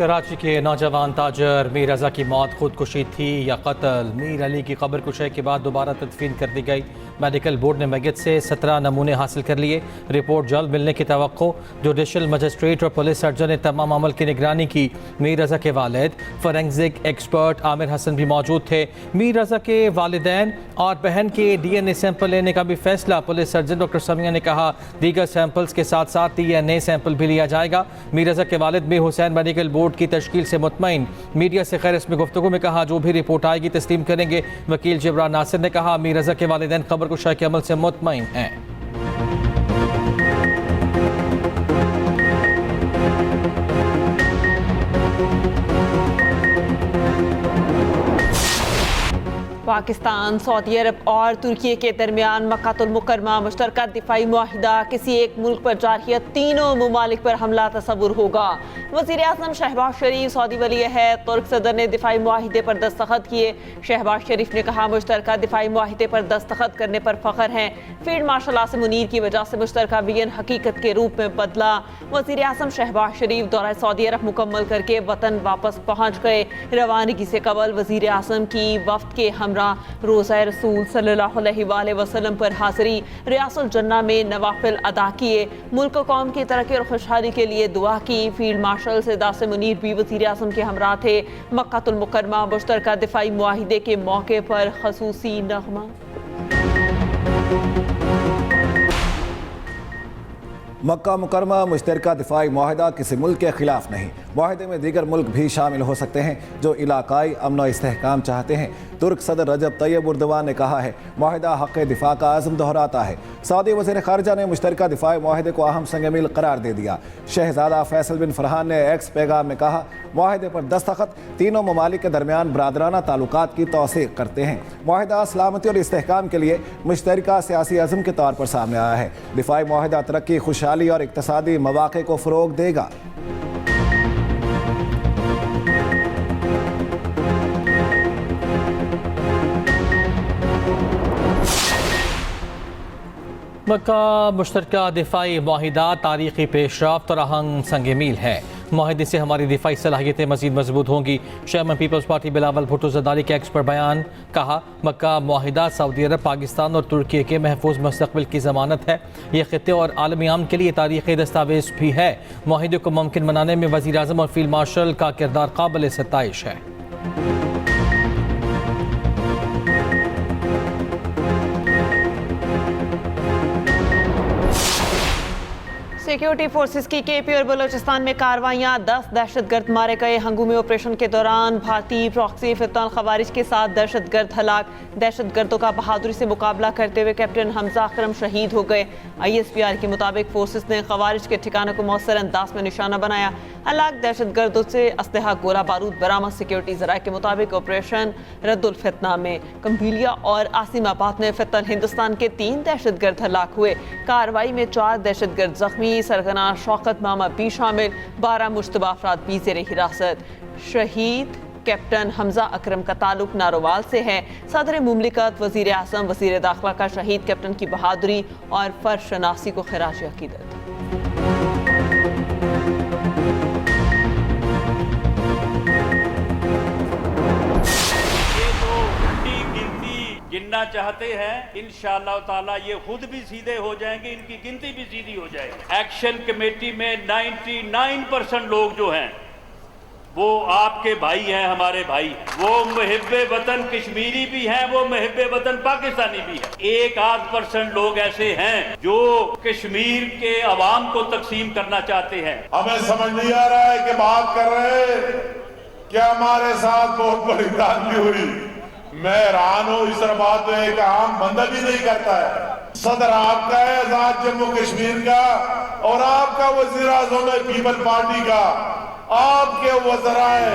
कराची के नौजवान ताजर मीर रज़ा की मौत खुदकुशी थी या कत्ल। मीर अली की कब्र कुशाई के बाद दोबारा तदफीन कर दी गई। मेडिकल बोर्ड ने मैयत से 17 नमूने हासिल कर लिए। रिपोर्ट जल्द मिलने की तवक्को। जुडिशल मजिस्ट्रेट और पुलिस सर्जन ने तमाम अमल की निगरानी की। मीर रज़ा के वालिद फॉरेंसिक एक्सपर्ट आमिर हसन भी मौजूद थे। मीर रज़ा के वालिदैन और बहन के DNA सैंपल लेने का भी फैसला। पुलिस सर्जन डॉक्टर समिया ने कहा दीगर सैंपल्स के साथ साथ DNA सैंपल भी लिया जाएगा। मीर रज़ा के वालिद मीर हुसैन मेडिकल बोर्ड की तश्कील से मुतमईन। मीडिया से खैर इसमें गुफ्तगू में कहा जो भी रिपोर्ट आएगी तस्लीम करेंगे। वकील जिब्रान नासिर ने कहा मीर रज़ा के वालिदैन खबर कुशाई के अमल से मुतमईन हैं। पाकिस्तान, सऊदी अरब और तुर्की के दरमियान मक्कातुल मुकर्रमा मुश्तरका दिफाई मुआहिदा किसी एक मुल्क पर जारी है, तीनों ममालिक पर हमला तस्वुर होगा। वज़ीर आज़म शहबाज शरीफ सऊदी वली अहद तुर्क सदर ने दिफाई मुआहिदे पर दस्तखत किए। शहबाज शरीफ ने कहा मुश्तरका दिफाई मुआहिदे पर दस्तखत करने पर फ़ख्र हैं। फील्ड मार्शल आसिम मुनीर की वजह से मुश्तरका विजन हकीकत के रूप में बदला। वज़ीर आज़म शहबाज शरीफ दौरा सऊदी अरब मुकम्मल करके वतन वापस पहुँच गए। रवानगी से कबल वज़ीर आज़म की वफ्द के हमरा रोज़ा रसूल सल्लल्लाहु अलैहि वसल्लम पर हाज़री, रियासुल जन्ना में नवाफिल अदा किए। मुल्क कौम की तरक्की और खुशहाली के लिए दुआ की। फील्ड मार्शल सैयद आसिम मुनीर भी वज़ीर आज़म के हमरा थे। मक्कातुल मुकर्रमा मुश्तरका दिफाई मुआहिदे के मौके पर ख़ुसूसी नग़मा। मक्का मुकरमा मुश्तरका दिफाई मुआहिदा किसी मुल्क के खिलाफ नहीं। मुआहिदे में दीगर मुल्क भी शामिल हो सकते हैं जो इलाकाई अमन व इस्तेहकाम चाहते हैं। तुर्क सदर रजब तैयब उर्दवान ने कहा है मुआहिदा हक़ दिफा का आज़म दोहराता है। सऊदी वज़ीर ख़ारिजा ने मुश्तरका दिफाई मुआहिदे को अहम संग मील करार दे दिया। शहज़ादा फैसल बिन फरहान ने एक्स पैगाम में कहा मुआहिदे पर दस्तखत तीनों ममालिक के दरमियान बरादराना ताल्लुकात की तौसीक़ करते हैं। मुआहिदा सलामती और इस्तेहकाम के लिए मुश्तरका सियासी अज़म के तौर पर सामने आया है। दिफाई मुआहिदा तरक्की, खुशहाली और इक़्तिसादी मौक़े को फ़रोग़ देगा। मक्का मुश्तरका दिफाई मुआहिदा तारीख़ी पेशरफ्त और अहम संग मील है। मुआहिदे से हमारी दिफाई सलाहियतें मज़ीद मजबूत होंगी। Chairman Peoples Party Bilawal Bhutto Zardari के एक्स पर बयान। कहा मक्का मुआहिदा सऊदी अरब, पाकिस्तान और तुर्की के महफूज मुस्तक़बिल की ज़मानत है। यह ख़ित्ते और आलमी आम के लिए तारीख़ी दस्तावेज़ भी है। मुआहिदे को मुमकिन बनाने में वज़ीर आज़म और फील्ड मार्शल का किरदार काबिल सताइश है। सिक्योरिटी फोर्सेस की KP और बलोचिस्तान में कार्रवाइयाँ, 10 दहशतगर्द मारे गए। हंगूमी ऑपरेशन के दौरान भारतीय प्रॉक्सी फितन खवारिज के साथ दहशतगर्द हलाक। दहशतगर्दों का बहादुरी से मुकाबला करते हुए कैप्टन हमजा अकरम शहीद हो गए। ISPR के मुताबिक फोर्सेस ने खवारिज के ठिकानों को मौसर अंदाज में निशाना बनाया। हलाक दहशतगर्दों से असलहा, गोला बारूद बरामद। सिक्योरिटी ज़राए के मुताबिक ऑपरेशन रद्दुल फितना में कम्बिलिया और आसिमाबाद में फितन हिंदुस्तान के 3 दहशतगर्द हलाक हुए। कार्रवाई में 4 दहशतगर्द जख्मी, सरगना शौकत मामा भी शामिल। 12 मुश्तबा अफराद भी ज़ेरे हिरासत। शहीद कैप्टन हमजा अकरम का ताल्लुक नारोवाल से है। सदर मुमलिकत, वज़ीर आज़म, वज़ीर दाखिला का शहीद कैप्टन की बहादुरी और फर्शनासी को खिराज अकीदत। गिनना चाहते हैं, इंशाअल्लाह ताला ये खुद भी सीधे हो जाएंगे, इनकी गिनती भी सीधी हो जाएगी। एक्शन कमेटी में 99% लोग जो हैं वो आपके भाई हैं, हमारे भाई हैं। वो मुहिब्बे वतन कश्मीरी भी हैं, वो मुहिब्बे वतन पाकिस्तानी भी हैं। 1-8% लोग ऐसे हैं जो कश्मीर के अवाम को तकसीम करना चाहते हैं। हमें समझ नहीं आ रहा है कि बात कर रहे हैं कि हमारे साथ बहुत बड़ी धांधली हुई। मैं हैरान हूं, इस तरह बात तो एक आम बंदा भी नहीं करता है। सदर आपका है आजाद जम्मू कश्मीर का और आपका वजीर आज़म है पीपल पार्टी का, आपके वज़रा है।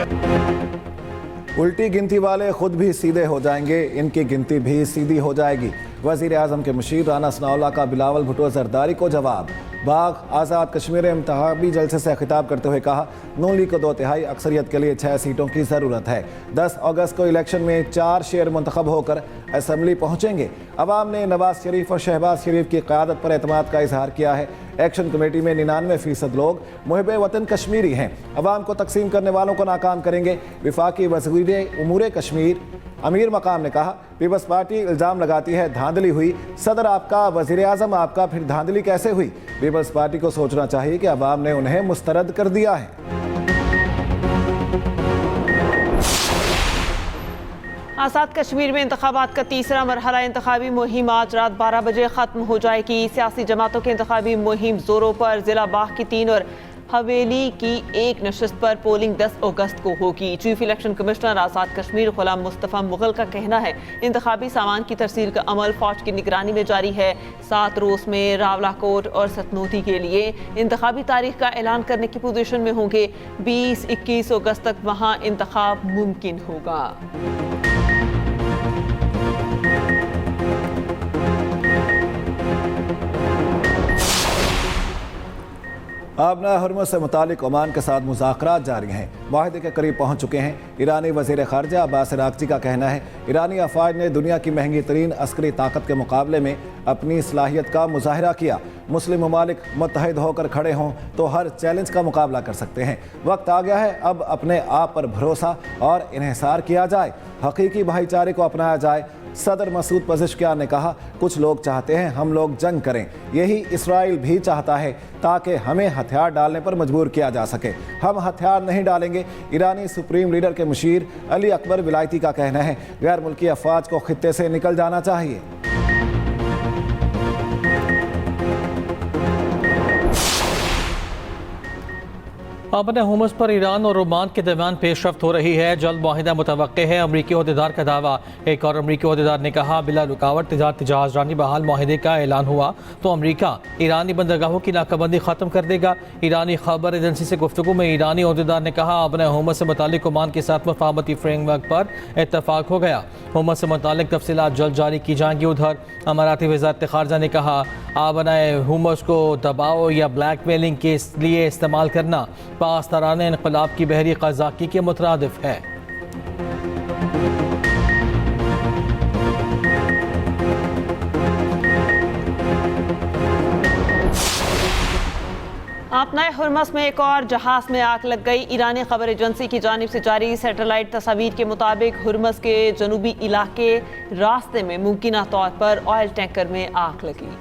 उल्टी गिनती वाले खुद भी सीधे हो जाएंगे, इनकी गिनती भी सीधी हो जाएगी। वज़ीर आज़म के मुशीर राना सनाउल्लाह का बिलावल भुट्टो ज़रदारी को जवाब। बाग आज़ाद कश्मीर में इंतखाबी जलसे से खिताब करते हुए कहा, नून लीग को 2/3 अक्सरियत के लिए 6 सीटों की ज़रूरत है। 10 अगस्त को इलेक्शन में 4 शेयर मुंतखब होकर असम्बली पहुँचेंगे। अवाम ने नवाज शरीफ और शहबाज शरीफ की क़यादत पर एतमाद का इजहार किया है। एक्शन कमेटी में 99% लोग मुहिब वतन कश्मीरी हैं। अवाम को तकसीम करने वालों को नाकाम करेंगे। वफाकी वज़ीर उमूर कश्मीर अमीर मकाम ने कहा, पीपल्स पार्टी इल्ज़ाम लगाती है धांधली हुई। सदर आपका, वज़ीर आज़म आपका, फिर धांधली कैसे हुई? पीपल्स पार्टी को सोचना चाहिए कि अवाम ने उन्हें मुस्तरद कर दिया है। आज़ाद कश्मीर में इंतखाबात का तीसरा मरहला इंतखाबी मुहिम आज रात 12 बजे ख़त्म हो जाएगी। सियासी जमातों की इंतखाबी मुहिम जोरों पर। ज़िला बाग की 3 और हवेली की 1 नशस्त पर पोलिंग 10 अगस्त को होगी। Chief election commissioner Azad Kashmir गुलाम मुस्तफ़ा मुगल का कहना है, इंतखाबी सामान की तरसील का अमल फौज की निगरानी में जारी है। 7 रोज़ में रावलाकोट और सतनोती के लिए इंतखाबी तारीख का ऐलान करने की पोजीशन में होंगे। 20-21 अगस्त तक वहाँ इंतखाब मुमकिन होगा। आबना हुर्मुज़ से मुतालिक ओमान के साथ मुज़ाकरात जारी हैं। माहिदे के करीब पहुँच चुके हैं। ईरानी वज़ीर ख़ारजा अब्बास अराग़ची का कहना है, ईरानी अफ़वाज ने दुनिया की महंगी तरीन अस्करी ताकत के मुकाबले में अपनी सलाहियत का मुज़ाहरा किया। मुस्लिम ममालिक मुत्तहिद होकर खड़े हों तो हर चैलेंज का मुकाबला कर सकते हैं। वक्त आ गया है अब अपने आप पर भरोसा और इन्हिसार किया जाए, हकीकी भाईचारे को अपनाया जाए। सदर मसूद पज़ेश्कियान ने कहा, कुछ लोग चाहते हैं हम लोग जंग करें, यही इसराइल भी चाहता है ताकि हमें हथियार डालने पर मजबूर किया जा सके। हम हथियार नहीं डालेंगे। ईरानी सुप्रीम लीडर के मुशीर अली अकबर विलायती का कहना है, गैर मुल्की अफवाज को खित्ते से निकल जाना चाहिए। अपने हुमस पर ईरान और ओमान के दरमियान पेशरफ्त हो रही है। जल्द मुआहिदा मुतवक्के है। अमरीकी ओहदेदार का दावा। एक और अमरीकी ओहदेदार ने कहा, बिला रुकावट तजारती जहाज़रानी बहाल मुआहिदे का ऐलान हुआ तो अमरीका ईरानी बंदरगाहों की नाकाबंदी ख़त्म कर देगा। ईरानी खबर एजेंसी से गुफ्तगू में ईरानी ओहदेदार ने कहा, अपने हुमस से मुतालिक ओमान के साथ मफाहमती फ्रेमवर्क पर इत्तफाक हो गया। हुमस से मुतालिक तफसीलात जल्द जारी की जाएंगी। उधर अमाराती वज़ारत ख़ारजा ने कहा, आबनाए हुमस को दबाव या ब्लैकमेलिंग के लिए इस्तेमाल करना पासदारान इनकलाब की बहरी क़ज़ाक़ी के मुतरादिफ है। आपनाए हुर्मस में एक और जहाज में आग लग गई। ईरानी खबर एजेंसी की जानिब से जारी सैटेलाइट तस्वीर के मुताबिक हुर्मस के जनूबी इलाके रास्ते में मुमकिना तौर पर ऑयल टैंकर में आग लगी।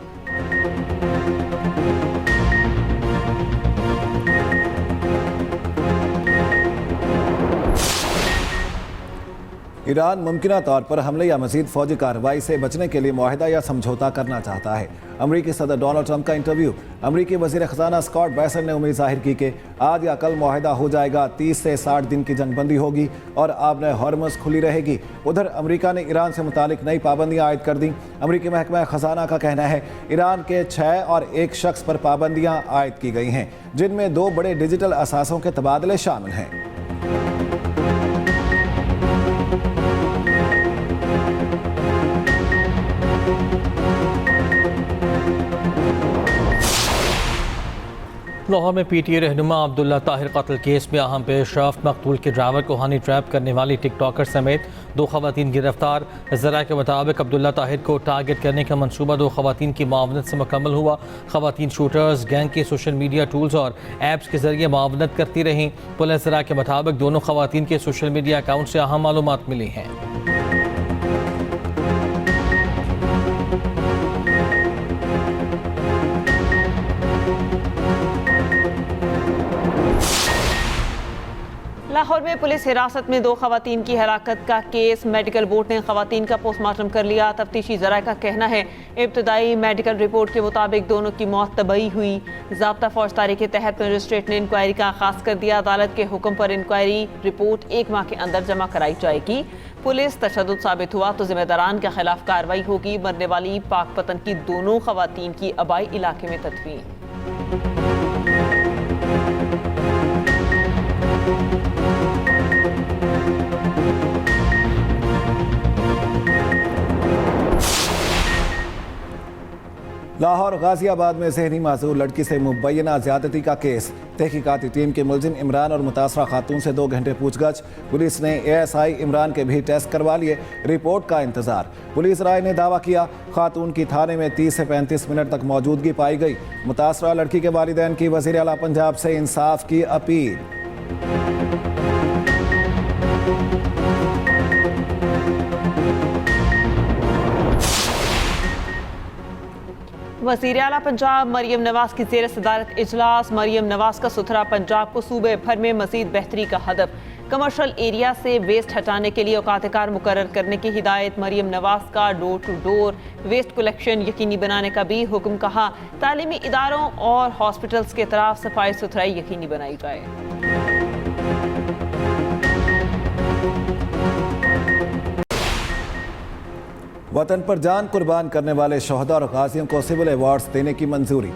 ईरान मुमकिना तौर पर हमले या मजीद फौजी कार्रवाई से बचने के लिए मुआहिदा या समझौता करना चाहता है। अमरीकी सदर डोनाल्ड ट्रंप का इंटरव्यू। अमरीकी वज़ीर ख़ज़ाना स्कॉट बेसेंट ने उम्मीद जाहिर की कि आज या कल मुआहिदा हो जाएगा। 30 से 60 दिन की जंगबंदी होगी और आबने हॉर्मस खुली रहेगी। उधर अमरीका ने ईरान से मुतालिक नई पाबंदियाँ आयद कर दी। अमरीकी महकमा ख़ज़ाना का कहना है, ईरान के 6 और 1 शख्स पर पाबंदियाँ आयद की गई हैं, जिनमें 2 बड़े डिजिटल असासों के तबादले शामिल हैं। लाहौर में पीटीए रहनुमा अब्दुल्ला ताहिर कत्ल केस में अहम पेशरफ्त। मकतूल के ड्राइवर को हनी ट्रैप करने वाली टिकटॉकर समेत 2 खवातीन गिरफ्तार। ज़रा के मुताबिक अब्दुल्ला ताहिर को टारगेट करने का मंसूबा 2 खवातीन की मावनत से मुकम्मल हुआ। खवातीन शूटर्स गैंग के सोशल मीडिया टूल्स और ऐप्स के जरिए मावनत करती रहीं। पुलिस ज़रा के मुताबिक दोनों खवातीन के सोशल मीडिया अकाउंट से अहम मालूमात मिली हैं। लाहौर में पुलिस हिरासत में 2 खवातीन की हलाकत का केस। मेडिकल बोर्ड ने खवातीन का पोस्टमार्टम कर लिया। तफ्तीशी ज़राए का कहना है, इब्तदाई मेडिकल रिपोर्ट के मुताबिक दोनों की मौत तबई हुई। ज़ाब्ता फौजदारी के तहत मजिस्ट्रेट ने इंक्वायरी का आगाज़ कर दिया। अदालत के हुक्म पर इंक्वायरी रिपोर्ट 1 माह के अंदर जमा कराई जाएगी। पुलिस तशद्दुद साबित हुआ तो जिम्मेदारान के खिलाफ कार्रवाई होगी। मरने वाली पाकपतन की दोनों खवातीन की आबाई इलाके में तदफीन। लाहौर गाजियाबाद में जहनी माजूर लड़की से मुबैना ज्यादती का केस। तहकीकाती टीम के मुलजिम इमरान और मुतासरा खातून से 2 घंटे पूछगछ। पुलिस ने ASI इमरान के भी टेस्ट करवा लिए। रिपोर्ट का इंतजार। पुलिस राय ने दावा किया खातून की थाने में 30 से 35 मिनट तक मौजूदगी पाई गई। मुतासरा लड़की के वालिदैन की वज़ीर आला पंजाब से इंसाफ की अपील। वज़ीर आला पंजाब मरियम नवाज की ज़ेर सदारत इजलास। मरियम नवाज का सुथरा पंजाब को सूबे भर में मजीद बेहतरी का हदफ। कमर्शल एरिया से वेस्ट हटाने के लिए औकातकार मुकर्रर करने की हिदायत। मरियम नवाज का door to door waste collection यकीनी बनाने का भी हुक्म। कहा तालीमी इदारों और हॉस्पिटल्स के तरफ सफाई सुथराई यकीनी बनाई जाए। वतन पर जान कुर्बान करने वाले शहदा और गाजियों को सिविल अवार्ड्स देने की मंजूरी।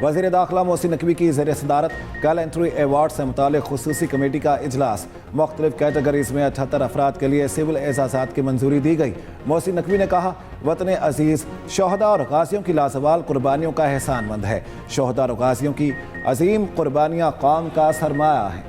वज़ीर दाखिला मोहसिन नकवी की ज़ेर सदारत गैलेंट्री अवार्ड से मुताल्लिक़ खुसूसी कमेटी का इजलास। मुख्तलिफ कैटेगरीज में 78 अफराद के लिए सिविल एजाज़ात की मंजूरी दी गई। मोहसिन नकवी ने कहा वतन अजीज़ शहदा और गाजियों की लाजवाल कुर्बानियों का एहसानमंद है। शहदा और गाजियों की अजीम कुर्बानियाँ कौम का सरमाया है।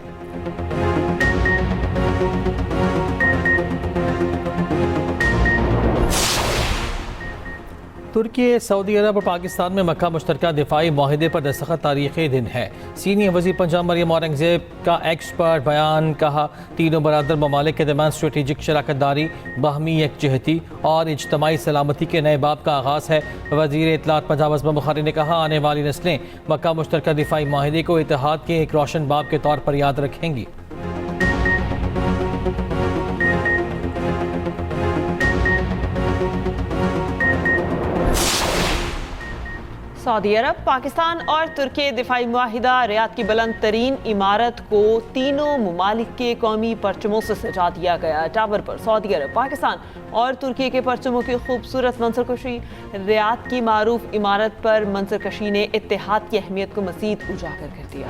तुर्की सऊदी अरब और पाकिस्तान में मक्का मुश्तरका दिफाई माहिदे पर दस्तखत तारीख़ी दिन है। सीनियर वज़ीर पंजाब मरियम औरंगज़ेब का एक्सपर्ट बयान। कहा तीनों बरादर ममालिक के दरमियान स्ट्रेटेजिक शराकत दारी बाहमी यकजहती और इज्तमाही सलामती के नए बाब का आगाज़ है। वज़ीर इत्तलात पंजाब अज़मा बुखारी ने कहा आने वाली नस्लें मक्का मुश्तरका दिफाई माहिदे को इत्तेहाद के एक रोशन बाब के तौर पर याद रखेंगी। सऊदी अरब, पाकिस्तान और तुर्की दिफाई मुआहिदा रियाद की बुलंद तरीन इमारत को तीनों मुमालिक के कौमी परचमों से सजा दिया गया। टावर पर सऊदी अरब, पाकिस्तान और तुर्की के परचमों की खूबसूरत मंजरकशी। रियाद की मारूफ इमारत पर मंजरकशी ने इत्तेहाद की अहमियत को मजीद उजागर कर दिया।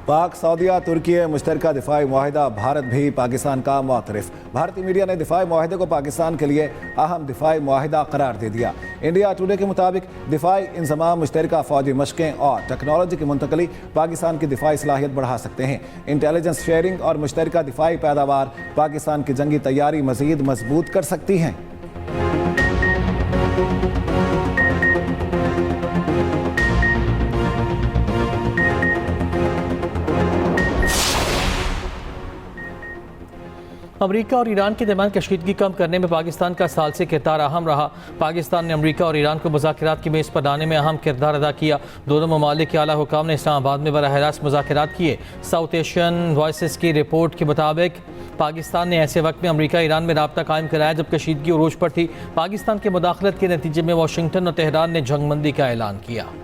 पाक सऊदिया तुर्की मुश्तरका दिफाई मुआहिदा भारत भी पाकिस्तान का मुअतरिफ। भारतीय मीडिया ने दिफाई मुआहिदे को पाकिस्तान के लिए अहम दिफाई मुआहिदा करार दे दिया। इंडिया टुडे के मुताबिक दिफाई इंजमाम, मुश्तरका फौजी मशकें और टेक्नोलॉजी की मुंतकली पाकिस्तान की दिफाई सलाहियत बढ़ा सकते हैं। इंटेलिजेंस शेयरिंग और मुश्तरका दिफाई पैदावार पाकिस्तान की जंगी तैयारी मजीद मजबूत कर सकती हैं। अमरीका और ईरान के दरमियान कशीदगी कम करने में पाकिस्तान का साल से किरदार अहम रहा। पाकिस्तान ने अमरीका और ईरान को मुज़ाकरात की मेज़ पर लाने में अहम किरदार अदा किया। दोनों ममालिक के आला हुकाम ने इस्लामाबाद में बराह रास्त मुज़ाकरात किए। साउथ एशियन वॉइसेस की रिपोर्ट के मुताबिक पाकिस्तान ने ऐसे वक्त में अमरीका ईरान में राब्ता कायम कराया जब कशीदगी उरूज पर थी। पाकिस्तान की मुदाखलत के नतीजे में वाशिंगटन और तेहरान ने जंगबंदी का ऐलान किया।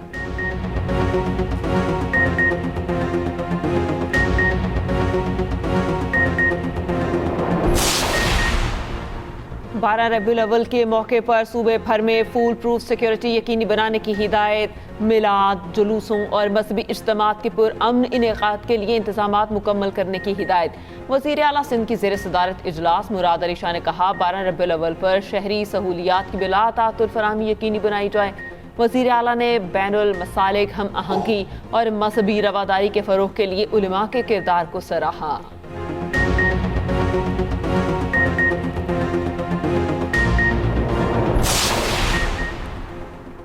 बारह रबीउल अव्वल के मौके पर सूबे भर में फूल प्रूफ सिक्योरिटी यकीनी बनाने की हिदायत। मिलाद, जुलूसों और मजहबी इज्तिमात के पुरअमन इनेकाद के लिए इंतजामात मुकम्मल करने की हिदायत। वज़ीर आला सिंध की ज़ेर सदारत इजलास मुराद अली शाह ने कहा 12 रबीउल अव्वल पर शहरी सहूलियात की बिला तातुल फराहमी यकीनी बनाई जाए। वज़ीर आला ने बैनुल मसालिक हम आहंगी और मजहबी रवादारी के फ़रोग़ के लिए उलमा के किरदार को सराहा।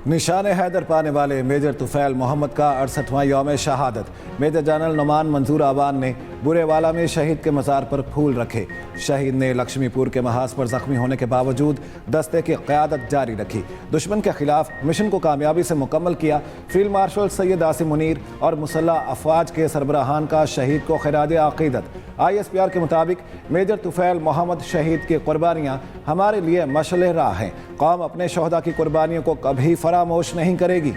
निशान हैदर पाने वाले मेजर तुफैल मोहम्मद का 68वां यौम शहादत। मेजर जनरल नुमान मंजूर आवान ने बुरेवाला में शहीद के मज़ार पर फूल रखे। शहीद ने लक्ष्मीपुर के महाज पर जख्मी होने के बावजूद दस्ते की क़यादत जारी रखी। दुश्मन के खिलाफ मिशन को कामयाबी से मुकम्मल किया। फील्ड मार्शल सैयद आसिम मुनीर और मुसल्लह अफवाज के सरबराहान का शहीद को खिराज अक़ीदत। ISPR के मुताबिक मेजर तुफैल मोहम्मद शहीद की कुर्बानियाँ हमारे लिए मशअल राह हैं। कौम अपने शहदा की कुर्बानियों को कभी फरामोश नहीं करेगी।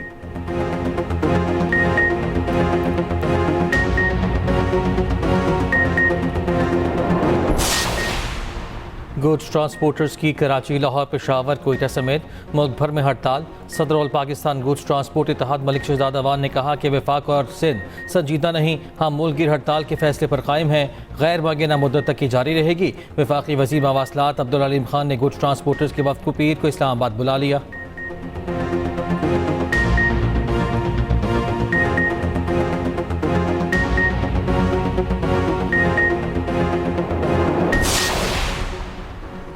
गुड्स ट्रांसपोर्टर्स की कराची, लाहौर, पेशावर, कोयटा समेत मुल्क भर में हड़ताल। सदर ऑल पाकिस्तान गुड्स ट्रांसपोर्ट इत्तेहाद मलिक शहजाद अवान ने कहा कि वफाक और सिंध संजीदा नहीं, हम मुल्क गिर हड़ताल के फैसले पर कायम हैं, गैर मुअय्यना मुद्दत तक की जारी रहेगी। वफाकी वज़ीर मवासलात अब्दुल अलीम खान ने गुड्स ट्रांसपोर्टर्स के वफ़द को पीर को इस्लामाबाद बुला लिया।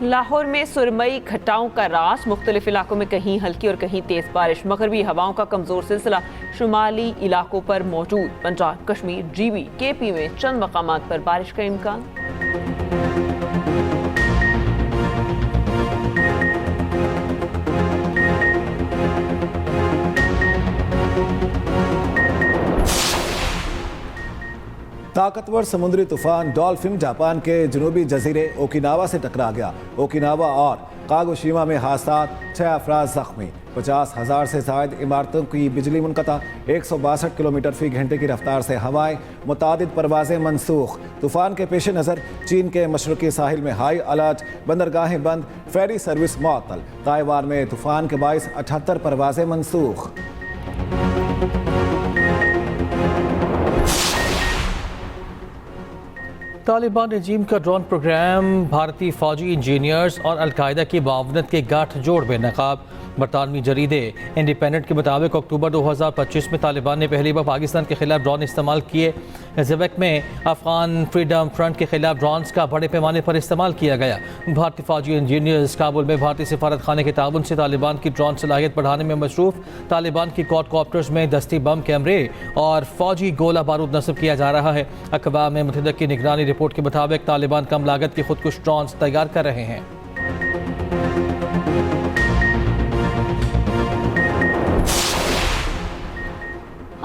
लाहौर में सुरमई घटाओं का रास, मुख्तलिफ इलाकों में कहीं हल्की और कहीं तेज बारिश। मगरबी हवाओं का कमजोर सिलसिला शुमाली इलाकों पर मौजूद। पंजाब, कश्मीर, जीबी, केपी में चंद मकामात पर बारिश का इम्कान। ताकतवर समुद्री तूफान डॉल्फिन जापान के जनूबी जजीरे ओकिनावा से टकरा गया। ओकिनावा और कागोशिमा में हादसात, 6 अफराद जख्मी, 50,000 से ज़ायद इमारतों की बिजली मुनक़ता, 162 किलोमीटर फी घंटे की रफ्तार से हवाएं, मुतादिद परवाजें मनसूख। तूफान के पेश नज़र चीन के मशरक़ी साहिल में हाई अलर्ट, बंदरगाहें बंद, फेरी सर्विस मअतल। ताइवान में तूफान के बाइस 78 परवाजें मनसूख। तालिबान रजीम का ड्रोन प्रोग्राम भारतीय फौजी इंजीनियर्स और अलकायदा की मावनत के गांठ जोड़ बेनकाब। बरतानवी जरीदे इंडिपेंडेंट के मुताबिक अक्टूबर 2025 में तालिबान ने पहली बार पाकिस्तान के खिलाफ ड्रोन इस्तेमाल किए। ज़ेबक में अफगान फ्रीडम फ्रंट के खिलाफ ड्रोन्स का बड़े पैमाने पर इस्तेमाल किया गया। भारतीय फौजी इंजीनियर्स काबुल में भारतीय सिफारत खाने के ताउन से तालिबान की ड्रोन सलाहियत बढ़ाने में मसरूफ। तालिबान की क्वाडकॉप्टर्स में दस्ती बम, कैमरे और फौजी गोला बारूद नस्ब किया जा रहा है। अक़वाम मुत्तहिदा की निगरानी रिपोर्ट के मुताबिक तालिबान कम लागत के खुदकुश ड्रोन्स तैयार कर रहे हैं।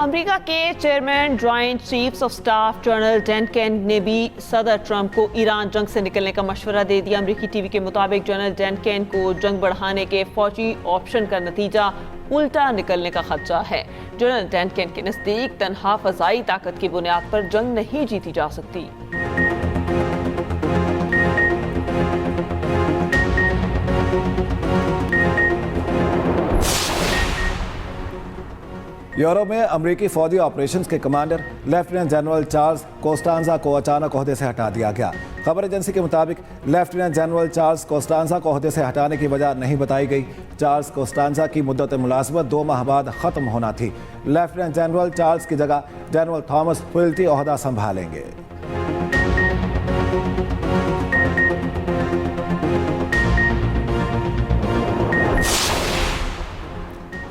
अमेरिका के chairman joint chiefs of staff general Dan Caine ने भी सदर ट्रंप को ईरान जंग से निकलने का मशवरा दे दिया। अमेरिकी टीवी के मुताबिक जनरल डैन केन को जंग बढ़ाने के फौजी ऑप्शन का नतीजा उल्टा निकलने का खदशा है। जनरल डैन केन के नजदीक तनहा फजाई ताकत की बुनियाद पर जंग नहीं जीती जा सकती। यूरोप में अमरीकी फौजी ऑपरेशंस के कमांडर लेफ्टिनेंट जनरल चार्ल्स कोस्टांजा को अचानक ओहदे से हटा दिया गया। खबर एजेंसी के मुताबिक लेफ्टिनेंट जनरल चार्ल्स कोस्टांजा को ओहदे से हटाने की वजह नहीं बताई गई। चार्ल्स कोस्टांजा की मुद्दत मुलाजमत 2 माह बाद ख़त्म होना थी। लेफ्टिनेंट जनरल चार्ल्स की जगह जनरल थॉमस हुइल्टी ओहदा संभालेंगे।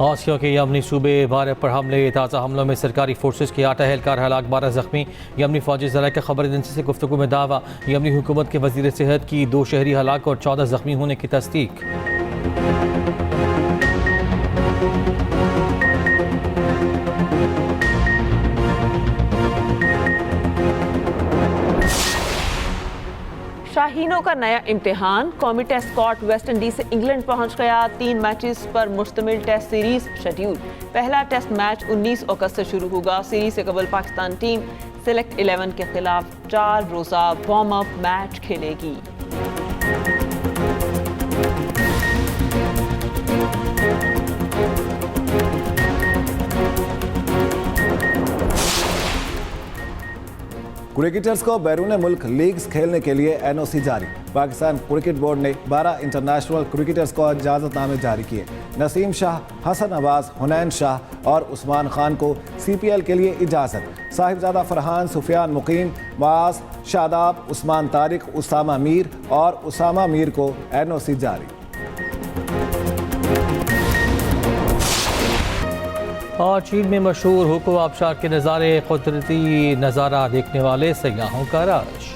आसिया के यमनी सूबे भारत पर हमले, ताज़ा हमलों में सरकारी फोर्सेस के 8 एहलकार हलाक, 12 जख्मी। यमनी फौजी ज़राए का खबर एजेंसी से गुफ्तगू में दावा, यमनी हुकूमत के वज़ीर सेहत की 2 शहरी हलाक और 14 जख्मी होने की तस्दीक। शाहीनों का नया इम्तिहान, कौमी टेस्ट स्क्वाड वेस्ट इंडीज से इंग्लैंड पहुंच गया। 3 मैचेस पर मुश्तमिल टेस्ट सीरीज शेड्यूल। पहला टेस्ट मैच 19 अगस्त से शुरू होगा। सीरीज से कबल पाकिस्तान टीम सिलेक्ट 11 के खिलाफ 4 रोज़ा वार्म अप मैच खेलेगी। क्रिकेटर्स को बैरून मुल्क लीग्स खेलने के लिए एनओसी जारी। पाकिस्तान क्रिकेट बोर्ड ने 12 इंटरनेशनल क्रिकेटर्स को इजाज़तनामे जारी किए। नसीम शाह, हसन नवाज, हुनैन शाह और उस्मान खान को CPL के लिए इजाज़त। साहिबजादा फरहान, सुफियान मुकीम, मुआज, शादाब, उस्मान तारिक, उसामा मीर और उसामा मीर को एनओसी जारी। और चीन में मशहूर हुको आबशार के नज़ारे, कुदरती नज़ारा देखने वाले सयाहों का रश।